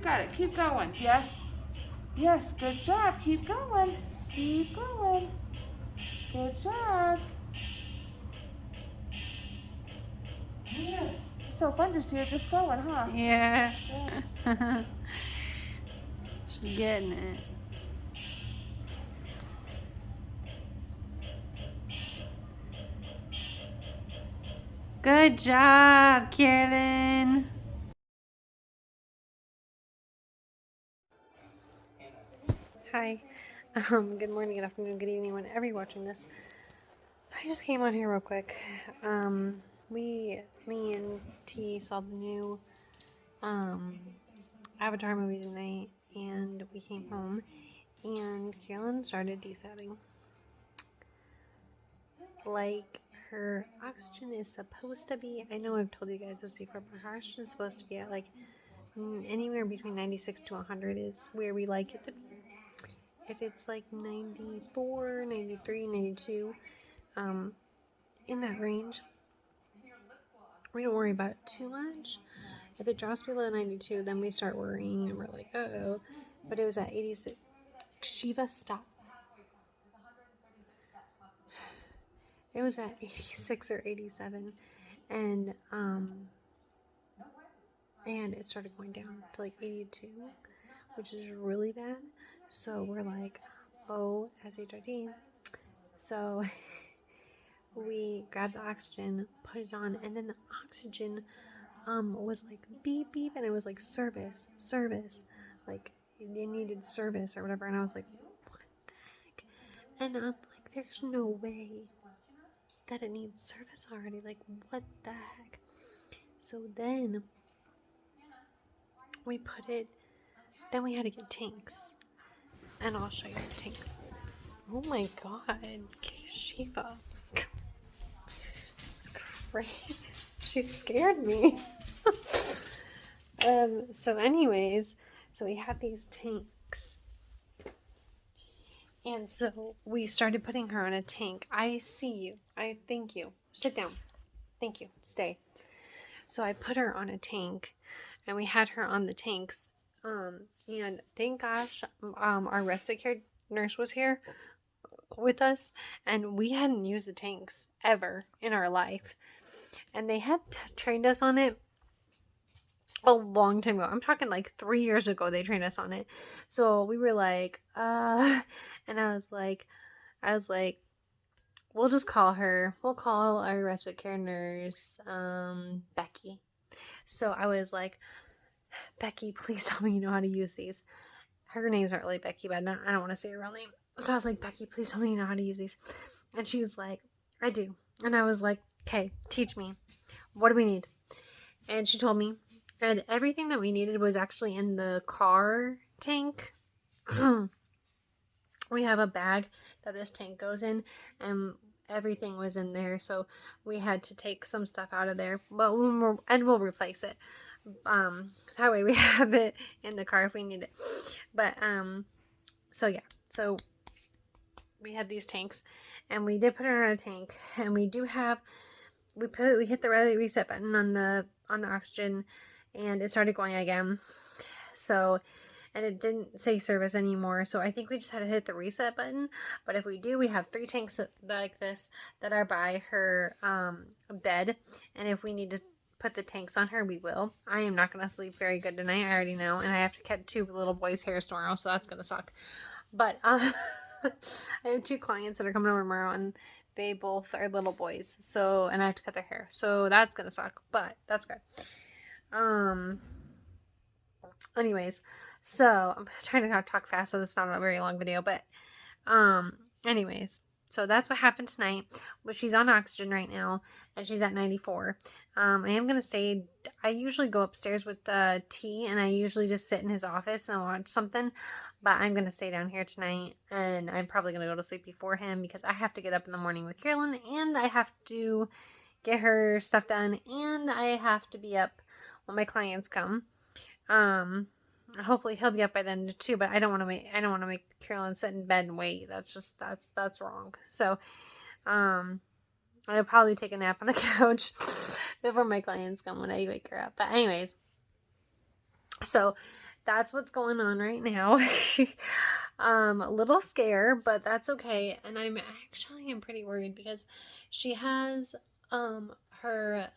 got it. Keep going. Yes. Yes, good job. Keep going. Keep going. Good job. Yeah. It's so fun to see her just going, huh? Yeah. Yeah. She's getting it. Good job, Carolyn. Hi. Good morning, good afternoon, good evening, whenever you're watching this. I just came on here real quick. Me and T saw the new Avatar movie tonight, and we came home, and Carolyn started desatting. Like, her oxygen is supposed to be, I know I've told you guys this before, but her oxygen is supposed to be at like anywhere between 96 to 100 is where we like it to be. If it's like 94, 93, 92, in that range, we don't worry about it too much. If it drops below 92, then we start worrying and we're like, uh-oh. But it was at 86. Shiva, stop. It was at 86 or 87. And it started going down to like 82, which is really bad. So we're like, oh, SHIT. So we grabbed the oxygen, put it on, and then the oxygen was like beep beep, and it was like service, like it needed service or whatever. And I was like, what the heck? And I'm like, there's no way that it needs service already. Like, what the heck? So then we put it. Then we had to get tanks, and I'll show you the tanks. Oh my god, Shiva. It's crazy. She scared me. So anyways, so we have these tanks. And so we started putting her on a tank. I see you. I thank you. Sit down. Thank you. Stay. So I put her on a tank, and we had her on the tanks. And thank gosh, our respite care nurse was here with us, and we hadn't used the tanks ever in our life, and they had trained us on it a long time ago. I'm talking like 3 years ago they trained us on it. So we were like, and I was like, we'll just call her. We'll call our respite care nurse, Becky. So I was like, Becky, please tell me you know how to use these. Her name's not really Becky, but I don't want to say her real name. So I was like, Becky, please tell me you know how to use these. And she was like, I do. And I was like, okay, teach me. What do we need? And she told me. And everything that we needed was actually in the car tank. We have a bag that this tank goes in, and everything was in there. So we had to take some stuff out of there, but we'll replace it. That way we have it in the car if we need it. But so yeah, so we had these tanks, and we did put her in a tank, and we hit the reset button on the oxygen, and it started going again. So, and it didn't say service anymore, so I think we just had to hit the reset button. But if we do, we have 3 tanks like this that are by her bed, and if we need to put the tanks on her, we will. I am not going to sleep very good tonight, I already know, and I have to cut 2 little boys' hairs tomorrow, so that's going to suck. But I have 2 clients that are coming over tomorrow, and they both are little boys, so, and I have to cut their hair, so that's going to suck, but that's good. Anyways, so I'm trying to not talk fast so it's not a very long video, but anyways, so that's what happened tonight. But she's on oxygen right now, and she's at 94. I am gonna stay. I usually go upstairs with T, and I usually just sit in his office and watch something. But I'm gonna stay down here tonight, and I'm probably gonna go to sleep before him because I have to get up in the morning with Carolyn, and I have to get her stuff done, and I have to be up when my clients come. Hopefully he'll be up by then too, but I don't want to make Carolyn sit in bed and wait. That's wrong. So, I'll probably take a nap on the couch before my clients come when I wake her up. But anyways, so that's what's going on right now. A little scare, but that's okay. And I'm actually am pretty worried because she has her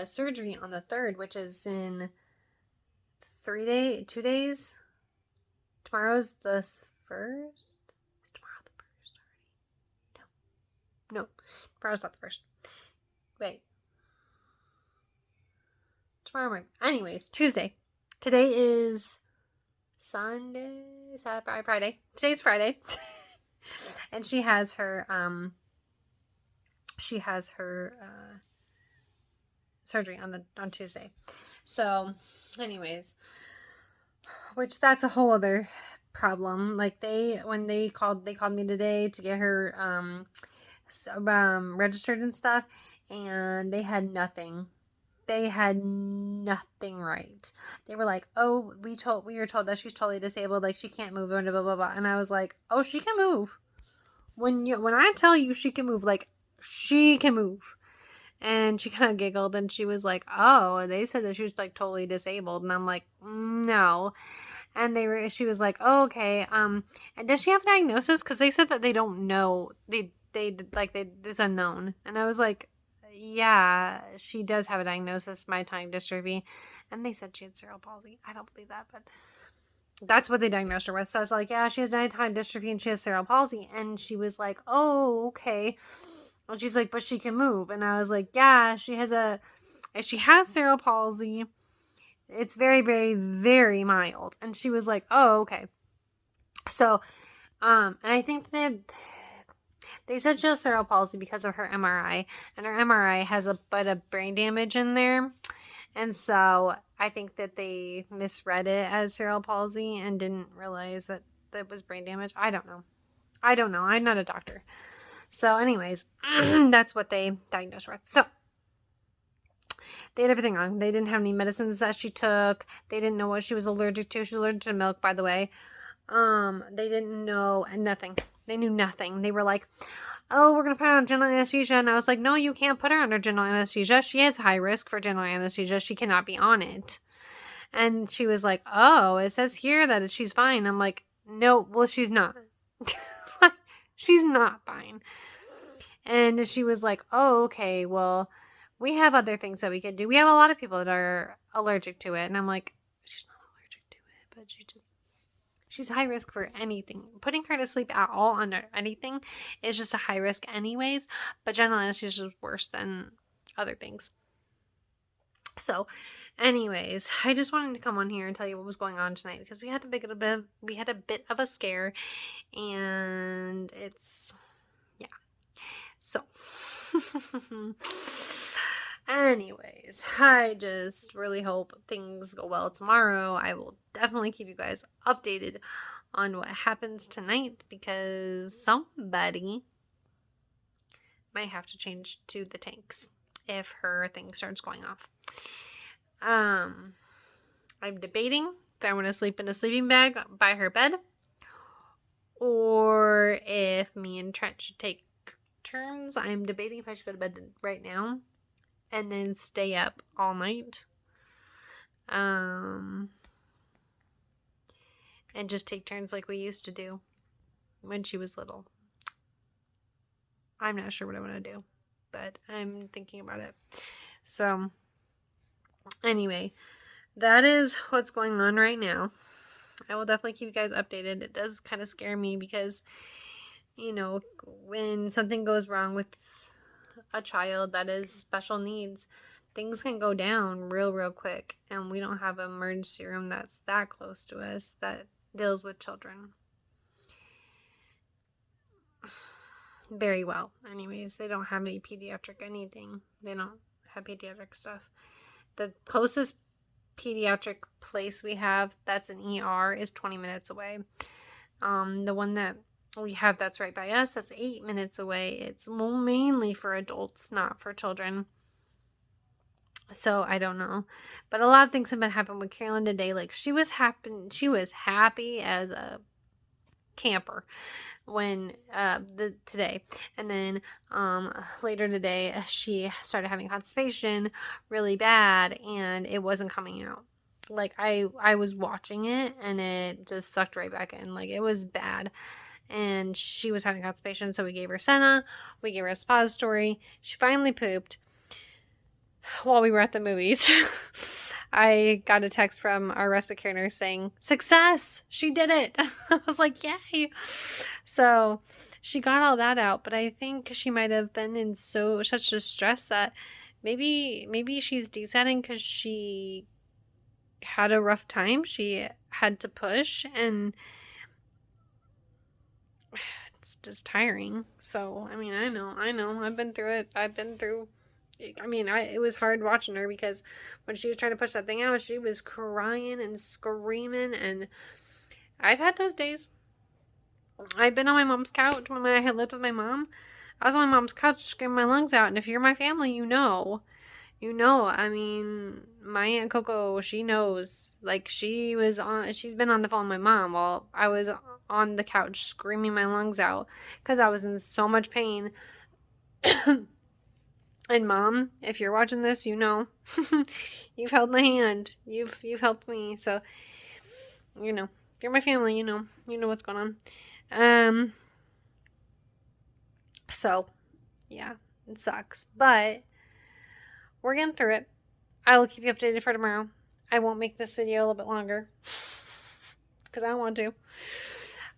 surgery on the 3rd, which is in 2 days. Tomorrow's the 1st. Is tomorrow the 1st already? No, tomorrow's not the 1st. Wait. Tomorrow morning. Anyways, Tuesday. Today is Sunday, Saturday, Friday. Today's Friday. And she has her surgery on Tuesday. So, anyways, which that's a whole other problem. Like when they called me today to get her registered and stuff, and they had nothing. They had nothing right. They were like, "Oh, we were told that she's totally disabled, like she can't move," and blah blah blah. And I was like, "Oh, she can move. When I tell you she can move, like she can move." And she kind of giggled and she was like, "Oh, they said that she was like totally disabled." And I'm like, "No." And she was like, "Oh, okay. And does she have a diagnosis? Because they said that they don't know. It's unknown." And I was like, "Yeah, she does have a diagnosis, myotonic dystrophy." And they said she had cerebral palsy. I don't believe that, but that's what they diagnosed her with. So I was like, "Yeah, she has myotonic dystrophy and she has cerebral palsy." And she was like, "Oh, okay." And she's like, "But she can move." And I was like, "Yeah, if she has cerebral palsy, it's very, very, very mild." And she was like, "Oh, okay." So, and I think that they said she has cerebral palsy because of her MRI, and her MRI has a bit of brain damage in there. And so I think that they misread it as cerebral palsy and didn't realize that it was brain damage. I don't know. I'm not a doctor. So anyways, that's what they diagnosed her with. So they had everything wrong. They didn't have any medicines that she took. They didn't know what she was allergic to. She's allergic to milk, by the way. They didn't know nothing. They knew nothing. They were like, "Oh, we're going to put her on general anesthesia." And I was like, "No, you can't put her under general anesthesia. She has high risk for general anesthesia. She cannot be on it." And she was like, "Oh, it says here that she's fine." I'm like, "No, well, she's not." She's not fine. And she was like, "Oh, okay, well, we have other things that we could do. We have a lot of people that are allergic to it." And I'm like, "She's not allergic to it, but she's high risk for anything. Putting her to sleep at all under anything is just a high risk anyways, but general anesthesia is worse than other things." So, anyways, I just wanted to come on here and tell you what was going on tonight because we had a bit of a scare, and it's so. Anyways, I just really hope things go well tomorrow. I will definitely keep you guys updated on what happens tonight because somebody might have to change to the tanks if her thing starts going off. I'm debating if I want to sleep in a sleeping bag by her bed or if me and Trent should take turns. I'm debating if I should go to bed right now and then stay up all night. And just take turns like we used to do when she was little. I'm not sure what I want to do, but I'm thinking about it. So, anyway, that is what's going on right now. I will definitely keep you guys updated. It does kind of scare me because, when something goes wrong with a child that is special needs, things can go down real quick, and we don't have an emergency room that's that close to us that deals with children very well. Anyways, they don't have any pediatric anything. They don't have pediatric stuff. The closest pediatric place we have that's an ER is 20 minutes away. The one that we have that's right by us, that's 8 minutes away. It's mainly for adults, not for children. So I don't know, but a lot of things have been happening with Carolyn today. Like she was happy as a camper when today, and then later today she started having constipation really bad and it wasn't coming out. Like I was watching it and it just sucked right back in. Like, it was bad. And she was having constipation, so we gave her Senna, we gave her a suppository. She finally pooped while we were at the movies. I got a text from our respite care nurse saying, "Success! She did it!" I was like, "Yay!" So she got all that out, but I think she might have been in such distress that maybe she's desatting because she had a rough time. She had to push, and it's just tiring. So, I mean, I know. I've been through it. It was hard watching her because when she was trying to push that thing out, she was crying and screaming, and I've had those days. I've been on my mom's couch when I had lived with my mom. I was on my mom's couch screaming my lungs out, and if you're my family, you know. I mean, my Aunt Coco, she knows. Like, she's been on the phone with my mom while I was on the couch screaming my lungs out because I was in so much pain. And Mom, if you're watching this, you know. You've held my hand. You've helped me. So, if you're my family, you know what's going on. So, yeah, it sucks. But we're getting through it. I will keep you updated for tomorrow. I won't make this video a little bit longer because I don't want to.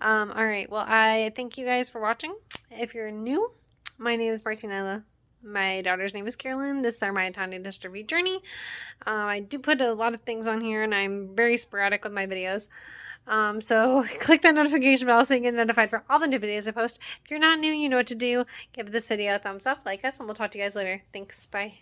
All right. Well, I thank you guys for watching. If you're new, my name is Martinella. My daughter's name is Carolyn. This is our myotonia dystrophy journey. I do put a lot of things on here, and I'm very sporadic with my videos. So click that notification bell so you get notified for all the new videos I post. If you're not new, you know what to do. Give this video a thumbs up, like us, and we'll talk to you guys later. Thanks. Bye.